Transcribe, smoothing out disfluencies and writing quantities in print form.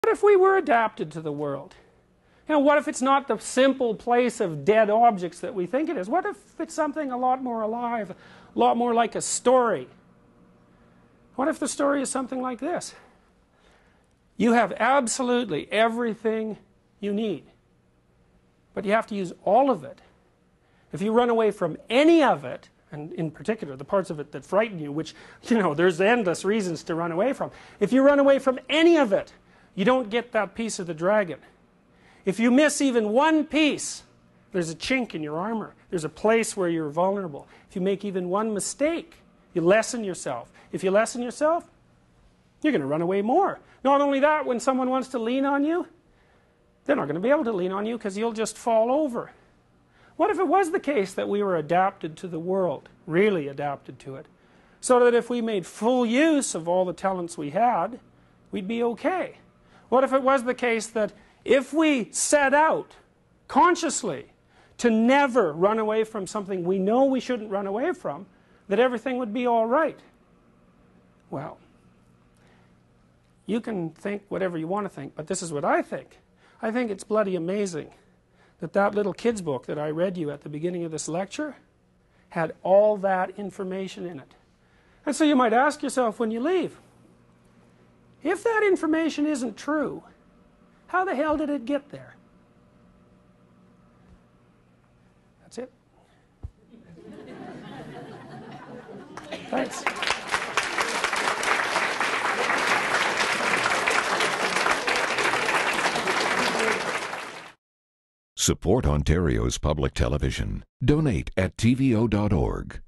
What if we were adapted to the world? You know, what if it's not the simple place of dead objects that we think it is? What if it's something a lot more alive, a lot more like a story? What if the story is something like this? You have absolutely everything you need, but you have to use all of it. If you run away from any of it, and in particular the parts of it that frighten you, which, you know, there's endless reasons to run away from. If you run away from any of it, you don't get that piece of the dragon. If you miss even one piece, there's a chink in your armor. There's a place where you're vulnerable. If you make even one mistake, you lessen yourself. If you lessen yourself, you're going to run away more. Not only that, when someone wants to lean on you, they're not going to be able to lean on you because you'll just fall over. What if it was the case that we were adapted to the world, really adapted to it, so that if we made full use of all the talents we had, we'd be okay? What if it was the case that if we set out consciously to never run away from something we know we shouldn't run away from, that everything would be all right? Well, you can think whatever you want to think, but this is what I think. I think it's bloody amazing that that little kid's book that I read you at the beginning of this lecture had all that information in it. And so you might ask yourself when you leave, if that information isn't true, how the hell did it get there? That's it. Thanks. Support Ontario's public television. Donate at tvo.org.